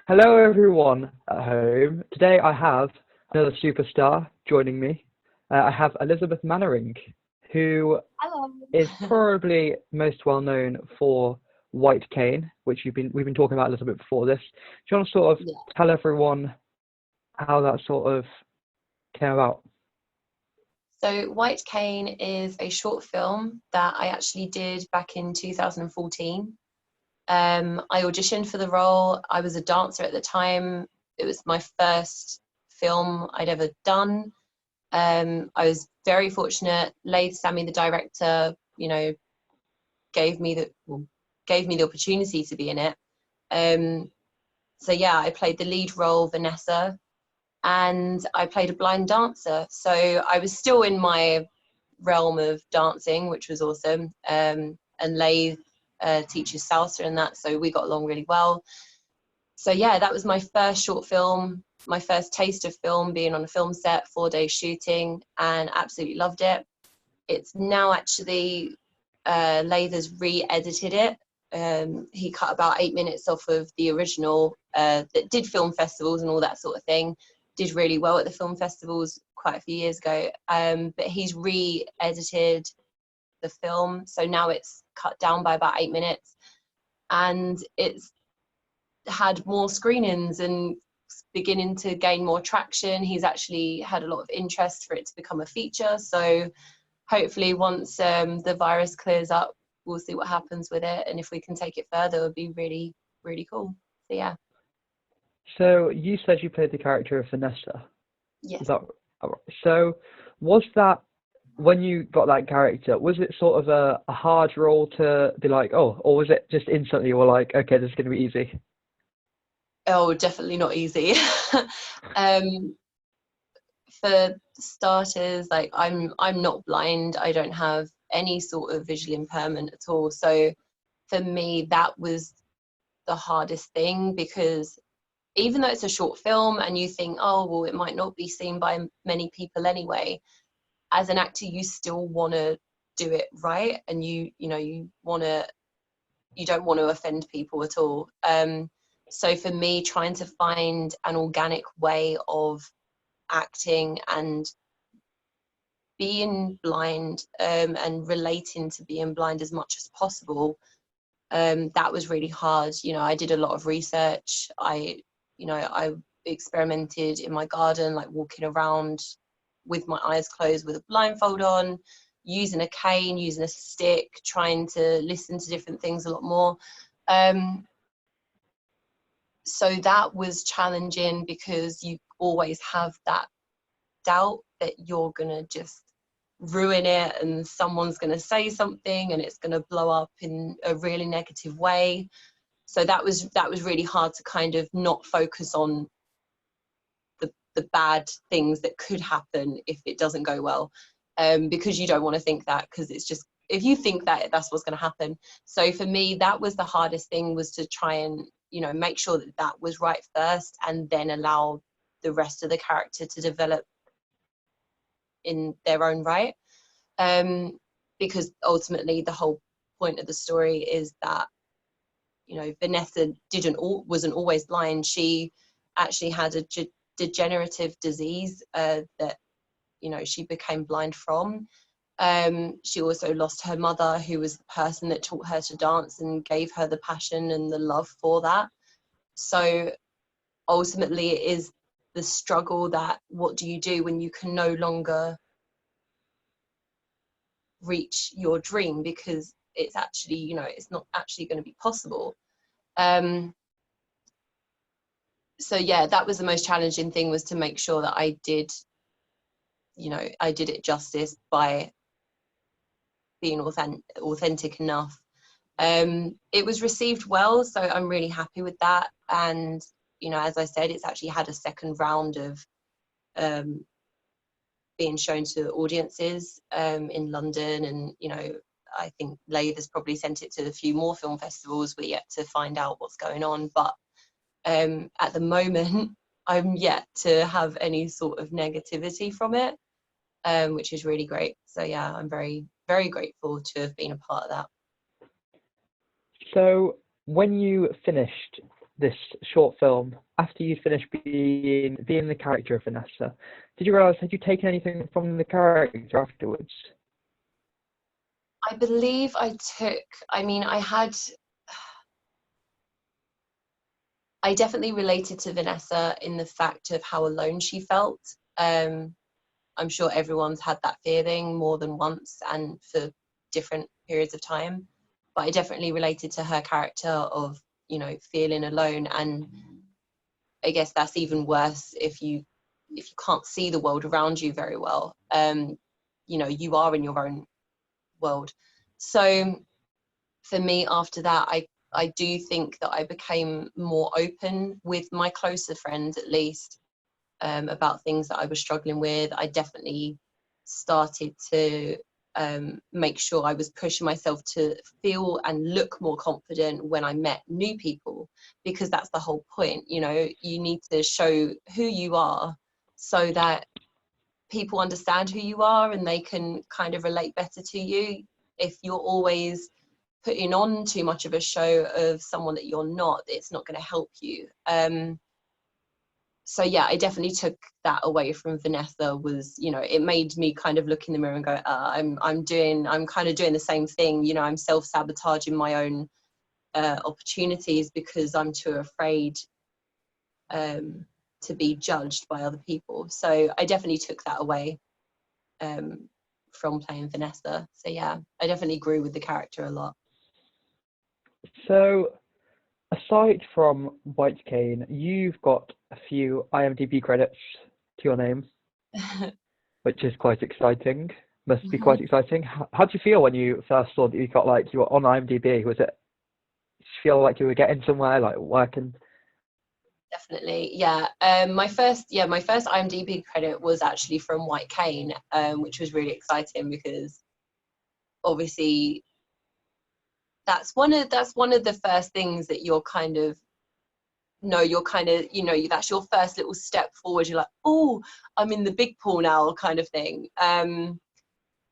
Hello, everyone at home. Today I have another superstar joining me. I have Elizabeth Mannering, who Hello. is probably most well known for White Cane, which we've been talking about a little bit before this. Do you want to sort of Yeah. tell everyone how that sort of came about? So White Cane is a short film that I actually did back in 2014. I auditioned for the role. I was a dancer at the time. It was my first film I'd ever done. I was very fortunate. Laith Sammy, the director, gave me the opportunity to be in it. Um, so yeah, I played the lead role, Vanessa, and I played a blind dancer. So I was still in my realm of dancing, which was awesome. And Lathe teaches salsa and that, so we got along really well. So yeah, that was my first short film, my first taste of film, being on a film set, 4 days shooting, and absolutely loved it. It's now actually Lathe has re-edited it. He cut about 8 minutes off of the original that did film festivals and all that sort of thing. Did really well at the film festivals quite a few years ago. But he's re-edited the film, so now it's cut down by about 8 minutes, and it's had more screenings and beginning to gain more traction. He's actually had a lot of interest for it to become a feature. So hopefully once the virus clears up, we'll see what happens with it, and if we can take it further, it would be really, really cool. So yeah. So you said you played the character of Vanessa. Is Yes. that right? So was that when you got that character, was it sort of a hard role to be like, oh, or was it just instantly you were like, okay, this is going to be easy? Oh, definitely not easy. um for starters, like I'm not blind. I don't have any sort of visual impairment at all. So for me, that was the hardest thing, because even though it's a short film and you think, oh well, it might not be seen by many people anyway, as an actor you still want to do it right, and you don't want to offend people at all. So for me, trying to find an organic way of acting and being blind, and relating to being blind as much as possible, that was really hard. I did a lot of research. I experimented in my garden, like walking around with my eyes closed with a blindfold on, using a cane, using a stick, trying to listen to different things a lot more. Um, so that was challenging, because you always have that doubt that you're gonna just ruin it and someone's gonna say something and it's gonna blow up in a really negative way. So that was really hard to kind of not focus on the bad things that could happen if it doesn't go well, because you don't want to think that, because it's just, if you think that, that's what's going to happen. So for me, that was the hardest thing, was to try and make sure that that was right first, and then allow the rest of the character to develop in their own right. Because ultimately the whole point of the story is that Vanessa wasn't always blind. She actually had a degenerative disease that she became blind from. She also lost her mother, who was the person that taught her to dance and gave her the passion and the love for that. So ultimately, it is the struggle that, what do you do when you can no longer reach your dream, because it's actually, it's not actually going to be possible. Um, so yeah, that was the most challenging thing, was to make sure that I did it justice by being authentic enough. It was received well, so I'm really happy with that. And as I said, it's actually had a second round of um, being shown to audiences in London, and I think Lathe has probably sent it to a few more film festivals. We're yet to find out what's going on, but at the moment, I'm yet to have any sort of negativity from it, which is really great. So yeah, I'm very, very grateful to have been a part of that. So when you finished this short film, after you finished being the character of Vanessa, did you realise, had you taken anything from the character afterwards? I believe I took, I mean, I definitely related to Vanessa in the fact of how alone she felt. I'm sure everyone's had that feeling more than once and for different periods of time. But I definitely related to her character of, you know, feeling alone. And I guess that's even worse if you can't see the world around you very well. You know, you are in your own world. So for me, after that, I do think that I became more open with my closer friends, at least, about things that I was struggling with. I definitely started to make sure I was pushing myself to feel and look more confident when I met new people, because that's the whole point. You know, you need to show who you are so that people understand who you are and they can kind of relate better to you. If you're always putting on too much of a show of someone that you're not, it's not going to help you. So yeah, I definitely took that away from Vanessa. Was, you know, it made me kind of look in the mirror and go, I'm kind of doing the same thing. You know, I'm self-sabotaging my own opportunities because I'm too afraid to be judged by other people. So I definitely took that away from playing Vanessa. So yeah, I definitely grew with the character a lot. So, aside from White Cane, you've got a few IMDb credits to your name, which is quite exciting. Must be quite exciting. How did you feel when you first saw that you got, like, you were on IMDb? Was it, did you feel like you were getting somewhere, like working? Definitely, yeah. My first IMDb credit was actually from White Cane, which was really exciting because obviously that's one of the first things that you're kind of that's your first little step forward. You're like, oh, I'm in the big pool now, kind of thing.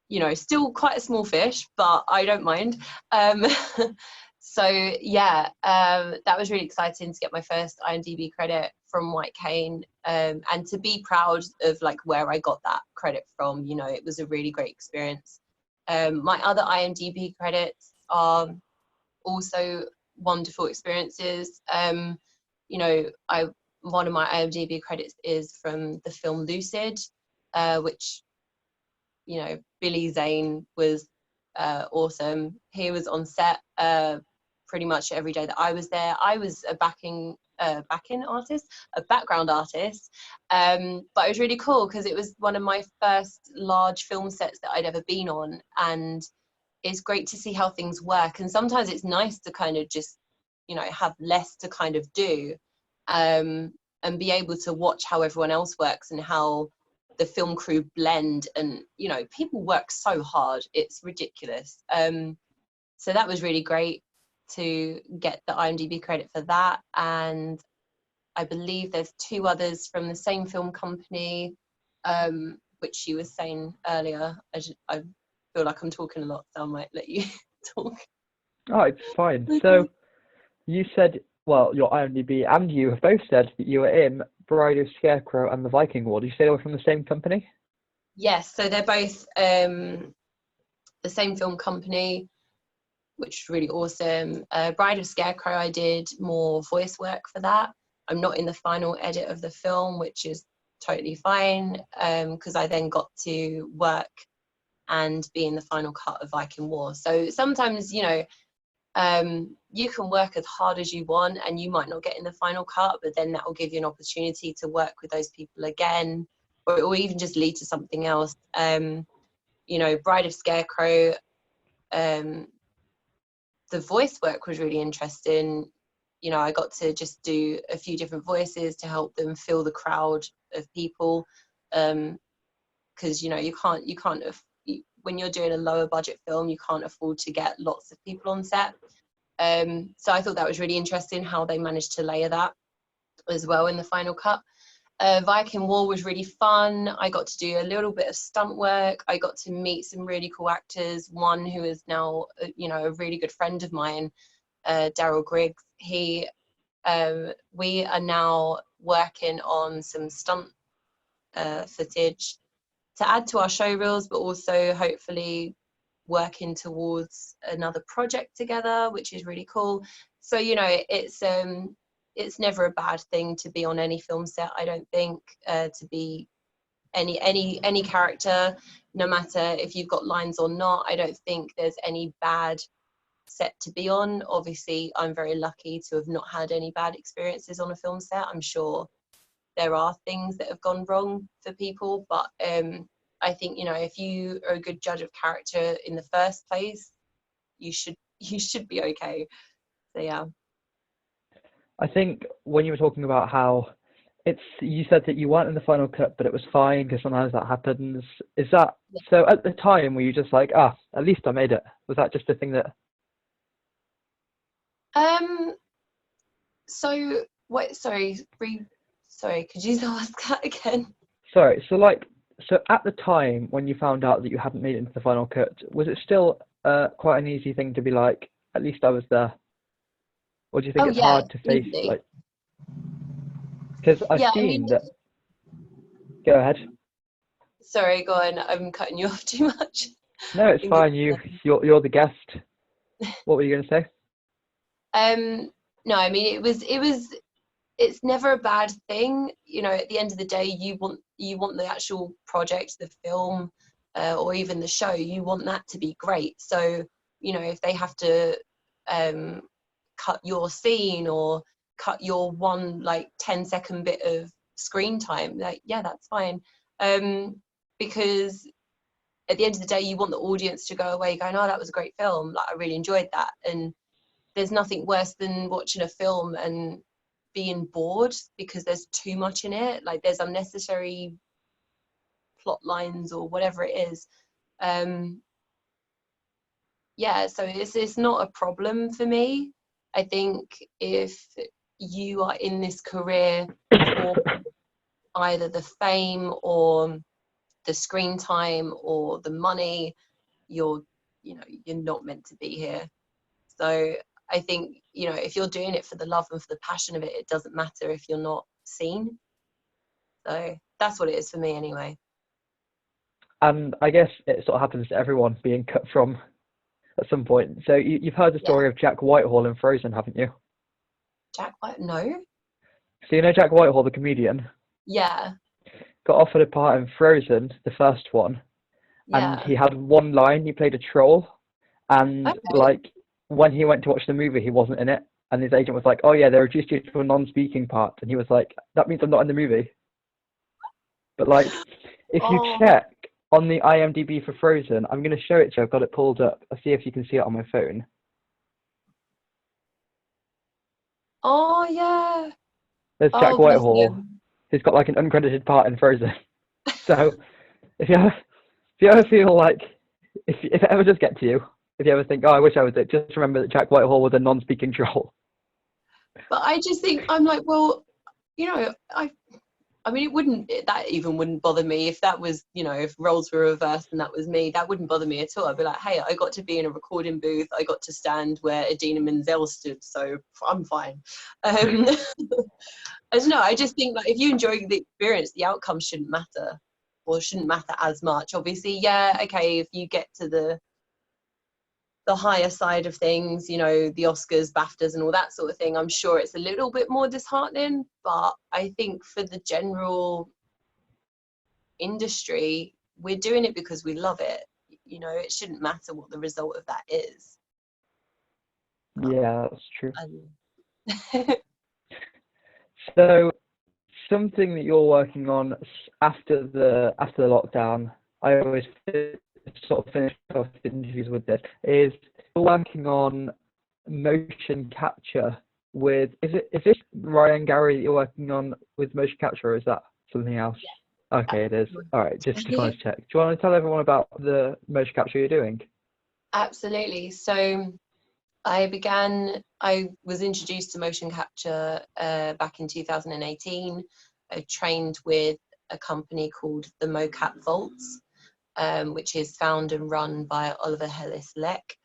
You know, still quite a small fish, but I don't mind. So yeah, that was really exciting to get my first IMDb credit from White Cane, and to be proud of like where I got that credit from. You know, it was a really great experience. My other IMDb credits are also wonderful experiences. You know, one of my IMDb credits is from the film Lucid, which, you know, Billy Zane was awesome. He was on set pretty much every day that I was there. I was a background artist, but it was really cool because it was one of my first large film sets that I'd ever been on, and it's great to see how things work. And sometimes it's nice to kind of just, you know, have less to kind of do, and be able to watch how everyone else works and how the film crew blend. And, you know, people work so hard, it's ridiculous. So that was really great to get the IMDb credit for that. And I believe there's two others from the same film company, which she was saying earlier. I feel like I'm talking a lot, so I might let you talk. Oh, it's fine. So, you said, well, your IMDb and you have both said that you were in Bride of Scarecrow and the Viking War. Did you say they were from the same company? Yes, so they're both the same film company, which is really awesome. Bride of Scarecrow, I did more voice work for that. I'm not in the final edit of the film, which is totally fine, because I then got to work and be in the final cut of Viking War. So sometimes, you know, you can work as hard as you want and you might not get in the final cut, but then that will give you an opportunity to work with those people again, or even just lead to something else. You know, Bride of Scarecrow, the voice work was really interesting. You know, I got to just do a few different voices to help them fill the crowd of people, because you know, when you're doing a lower budget film, you can't afford to get lots of people on set. So I thought that was really interesting how they managed to layer that as well in the final cut. Viking War was really fun. I got to do a little bit of stunt work. I got to meet some really cool actors. One who is now, you know, a really good friend of mine, Daryl Griggs. He We are now working on some stunt footage to add to our show reels, but also hopefully working towards another project together, which is really cool. So, you know, it's never a bad thing to be on any film set. I don't think to be any character, no matter if you've got lines or not. I don't think there's any bad set to be on. Obviously, I'm very lucky to have not had any bad experiences on a film set. I'm sure there are things that have gone wrong for people, but I think, you know, if you are a good judge of character in the first place, you should be okay. So yeah. I think when you were talking about how you said that you weren't in the final cut, but it was fine because sometimes that happens. Is that so? At the time, were you just like, at least I made it? Was that just a thing that? So wait, sorry, could you ask that again? Sorry. So at the time when you found out that you hadn't made it into the final cut, was it still quite an easy thing to be like, at least I was there? Or do you think it's hard to face, easily. like? Because I've seen that. Go ahead. Sorry, go on. I'm cutting you off too much. No, it's fine. You're the guest. What were you going to say? No, I mean it's never a bad thing. You know, at the end of the day, you want the actual project, the film, or even the show. You want that to be great. So, you know, if they have to cut your scene or cut your one like 10-second bit of screen time, like, yeah, that's fine. Because at the end of the day, you want the audience to go away going, oh, that was a great film, like I really enjoyed that. And there's nothing worse than watching a film and being bored because there's too much in it, like there's unnecessary plot lines or whatever it is. Yeah, so it's not a problem for me. I think if you are in this career for either the fame or the screen time or the money, you're not meant to be here. So I think, you know, if you're doing it for the love and for the passion of it, it doesn't matter if you're not seen. So that's what it is for me anyway. And I guess it sort of happens to everyone being cut from at some point. So you've heard the story of Jack Whitehall in Frozen, haven't you? Jack White? No. So you know Jack Whitehall, the comedian? Yeah. Got offered a part in Frozen, the first one. Yeah. And he had one line, he played a troll. And like when he went to watch the movie, he wasn't in it. And his agent was like, oh yeah, they reduced you to a non-speaking part. And he was like, that means I'm not in the movie. But like, if you check on the IMDB for Frozen, I'm going to show it to you. I've got it pulled up. I'll see if you can see it on my phone. Oh, yeah. There's Jack Whitehall. He's got like an uncredited part in Frozen. So if you ever feel like, if it ever does get to you, if you ever think, oh, I wish I was it, just remember that Jack Whitehall was a non-speaking troll. But I just think, I'm like, well, you know, I mean, that even wouldn't bother me if that was, you know, if roles were reversed and that was me, that wouldn't bother me at all. I'd be like, hey, I got to be in a recording booth. I got to stand where Idina Menzel stood, so I'm fine. I don't know. I just think, like, if you enjoy the experience, the outcome shouldn't matter, or shouldn't matter as much. Obviously, yeah, okay, if you get to the higher side of things, you know, the Oscars, BAFTAs and all that sort of thing, I'm sure it's a little bit more disheartening, but I think for the general industry, we're doing it because we love it. You know, it shouldn't matter what the result of that is. Yeah, that's true. So something that you're working on after the lockdown, I always sort of finish off interviews with this, is you're working on motion capture with, is this Ryan Gary that you're working on with motion capture, or is that something else? Yeah. Okay, it is. All right, just to kind of check. Do you want to tell everyone about the motion capture you're doing? Absolutely. So I was introduced to motion capture back in 2018. I trained with a company called the Mocap Vaults, which is found and run by Oliver Hellis Leck.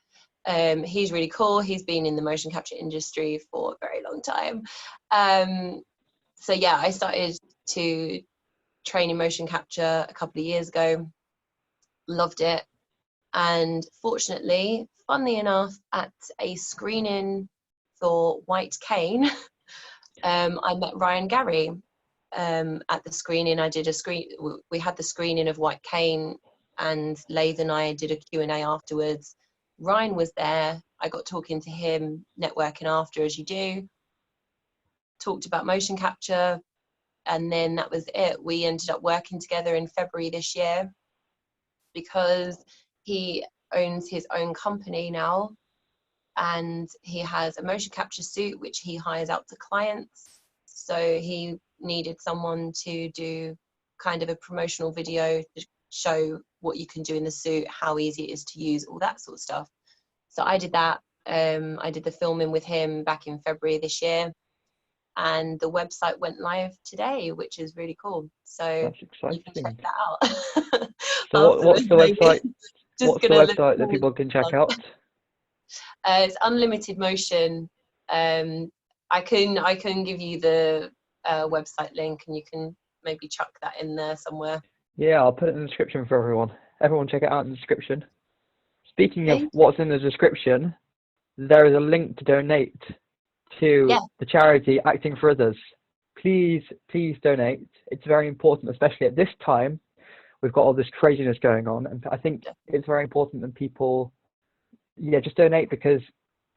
He's really cool. He's been in the motion capture industry for a very long time. So yeah, I started to train in motion capture a couple of years ago. Loved it. And fortunately, funnily enough, at a screening for White Cane, I met Ryan Gary at the screening. We had the screening of White Cane, and Lath and I did a Q&A afterwards. Ryan was there. I got talking to him, networking after, as you do. Talked about motion capture, and then that was it. We ended up working together in February this year because he owns his own company now, and he has a motion capture suit which he hires out to clients. So he needed someone to do kind of a promotional video to show what you can do in the suit, how easy it is to use, all that sort of stuff. So I did that. I did the filming with him back in February this year, and the website went live today, which is really cool. So you can check that out. So what's the website? What's the website that people can check out? It's Unlimited Motion. I can give you the website link, and you can maybe chuck that in there somewhere. Yeah, I'll put it in the description for everyone. Everyone check it out in the description. Speaking of what's in the description, there is a link to donate to the charity Acting for Others. Please donate. It's very important, especially at this time. We've got all this craziness going on, and I think it's very important that people, just donate, because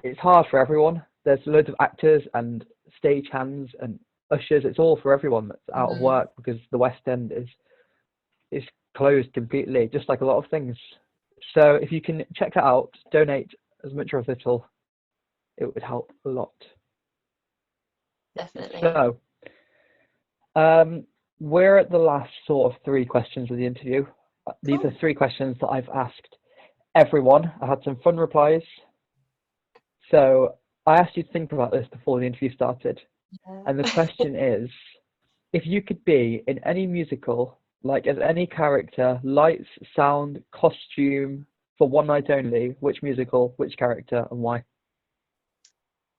it's hard for everyone. There's loads of actors and stage hands and ushers. It's all for everyone that's out of work because the West End is closed completely, just like a lot of things. So if you can check that out, donate as much or as little, it would help a lot. Definitely. So we're at the last sort of 3 questions of the interview. These are 3 questions that I've asked everyone. I had some fun replies. So I asked you to think about this before the interview started. Yeah. And the question is, if you could be in any musical, like as any character, lights, sound, costume, for one night only, which musical, which character, and why?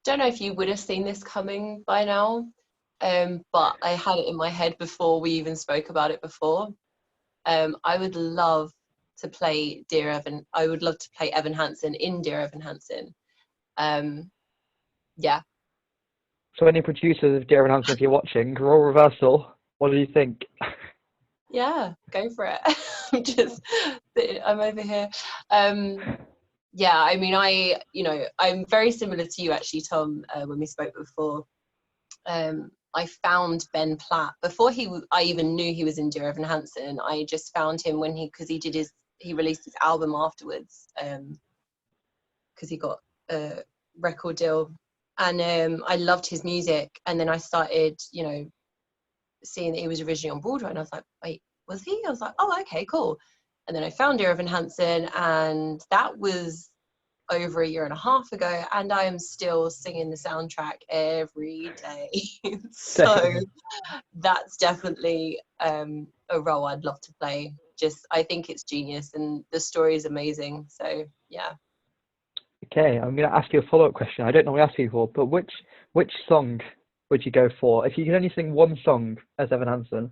Don't know if you would have seen this coming by now, but I had it in my head before we even spoke about it before. I would love to play Dear Evan. I would love to play Evan Hansen in Dear Evan Hansen. Yeah. So any producers of Dear Evan Hansen, if you're watching, role reversal, what do you think? Yeah, go for it. I'm over here. Yeah, I mean, I'm very similar to you actually, Tom. When we spoke before, I found Ben Platt before I even knew he was in Dear Evan Hansen. I just found him because he released his album afterwards, because he got a record deal, and I loved his music. And then I started, seeing that he was originally on Broadway, and I was like, wait, was he? I was like, oh, okay, cool. And then I found Dear Evan Hansen, and that was over 1.5 years ago, and I am still singing the soundtrack every day. So that's definitely a role I'd love to play. I think it's genius, and the story is amazing. So yeah. Okay, I'm going to ask you a follow-up question. I don't normally ask people, but which song would you go for if you could only sing one song as Evan Hansen?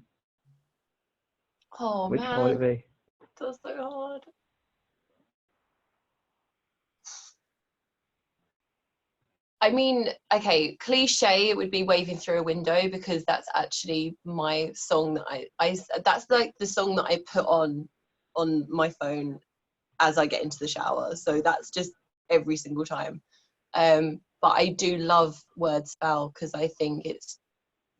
Oh, which man, one would it be? that's so hard. I mean, okay, cliche, it would be Waving Through a Window, because that's actually my song that that's like the song that I put on my phone as I get into the shower. So that's just every single time. But I do love Word Spell, because I think it's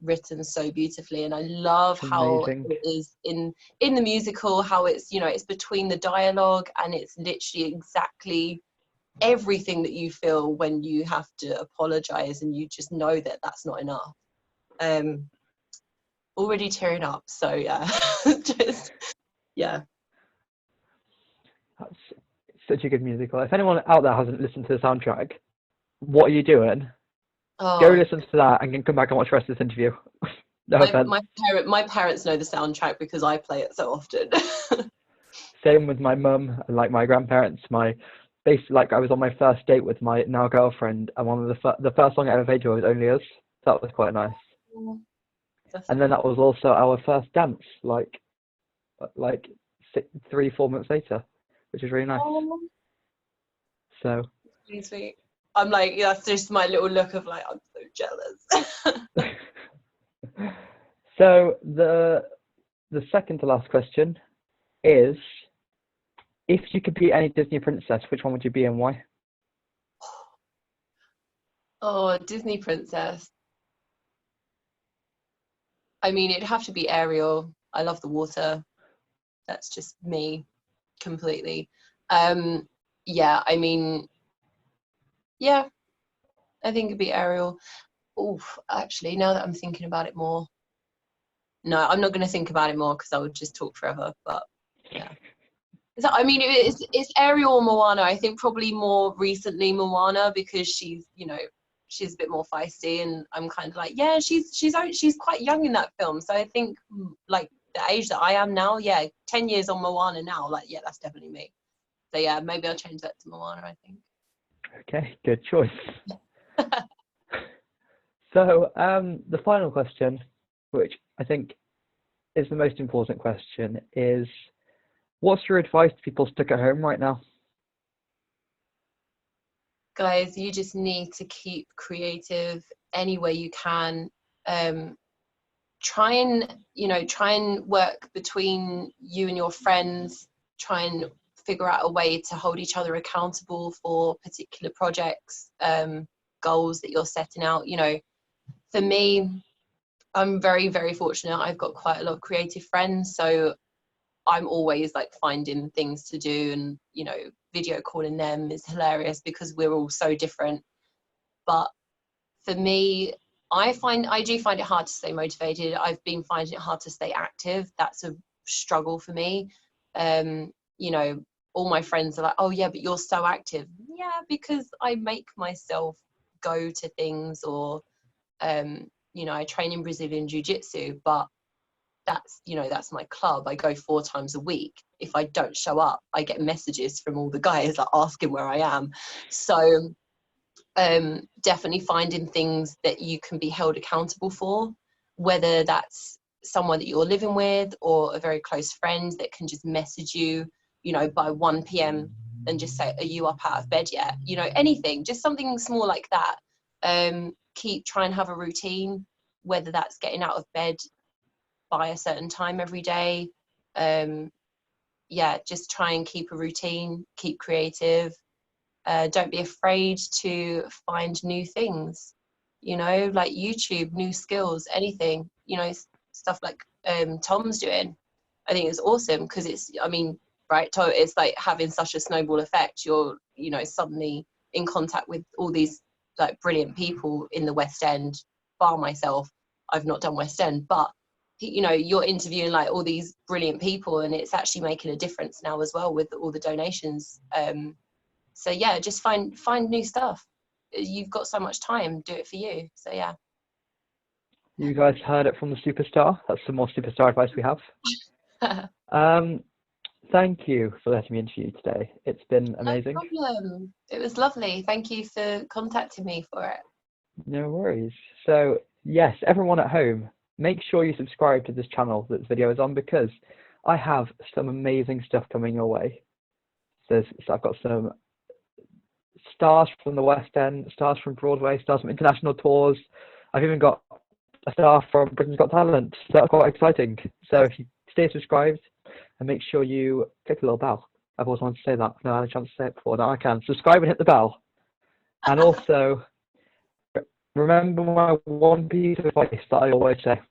written so beautifully, and I love how it is in the musical, how it's, it's between the dialogue, and it's literally exactly everything that you feel when you have to apologize and you just know that that's not enough. Already tearing up, so yeah. That's such a good musical. If anyone out there hasn't listened to the soundtrack, what are you doing? Go listen to that and then come back and watch the rest of this interview. My parents know the soundtrack because I play it so often. Same with my mum and like my grandparents. My basically like I was on my first date with my now girlfriend, and one of the first song I ever played to her was Only Us. So that was quite nice. And then that was also our first dance, like 3-4 months later, which is really nice. Oh, So really sweet. I'm like, yeah, that's just my little look of like, I'm so jealous. so the second to last question is, if you could be any Disney princess, which one would you be and why? Oh, Disney princess. I mean, it'd have to be Ariel. I love the water. That's just me completely. Yeah, I mean, yeah, I think it'd be Ariel. Oof, actually, now that I'm thinking about it more, no, I'm not going to think about it more because I would just talk forever. But yeah, I mean, it's Ariel or Moana. I think probably more recently Moana, because she's a bit more feisty, and I'm kind of like, yeah, she's quite young in that film. So I think like the age that I am now, yeah, 10 years on Moana now, like, yeah, that's definitely me. So yeah, maybe I'll change that to Moana, I think. Okay, good choice. So the final question, which I think is the most important question, is what's your advice to people stuck at home right now? Guys, you just need to keep creative any way you can. Try and work between you and your friends. Try and figure out a way to hold each other accountable for particular projects, goals that you're setting out. For me, I'm very, very fortunate. I've got quite a lot of creative friends, so I'm always like finding things to do, and video calling them is hilarious because we're all so different. But for me, I do find it hard to stay motivated. I've been finding it hard to stay active. That's a struggle for me. All my friends are like, oh yeah, but you're so active. Yeah, because I make myself go to things, or I train in Brazilian jiu-jitsu, but that's my club. I go 4 times a week. If I don't show up, I get messages from all the guys like asking where I am. So definitely finding things that you can be held accountable for, whether that's someone that you're living with or a very close friend that can just message you, by 1 p.m. and just say, are you up out of bed yet? Anything, just something small like that. Try and have a routine, whether that's getting out of bed by a certain time every day. Just try and keep a routine, keep creative. Don't be afraid to find new things, like YouTube, new skills, anything, stuff like Tom's doing. I think it's awesome because right, Tom, it's like having such a snowball effect. You're, suddenly in contact with all these like brilliant people in the West End. Bar myself, I've not done West End, but you're interviewing like all these brilliant people, and it's actually making a difference now as well with all the donations. So yeah, just find new stuff. You've got so much time, do it for you. So yeah. You guys heard it from the superstar. That's some more superstar advice we have. Thank you for letting me interview you today. It's been amazing. No problem. It was lovely. Thank you for contacting me for it. No worries. So yes, everyone at home, make sure you subscribe to this channel that this video is on, because I have some amazing stuff coming your way. So I've got some stars from the West End, stars from Broadway, stars from international tours. I've even got a star from Britain's Got Talent. So that's quite exciting. So if you stay subscribed, and make sure you click the little bell. I've always wanted to say that. No, I had a chance to say it before. Now I can. Subscribe and hit the bell. And also, remember my one piece of advice that I always say.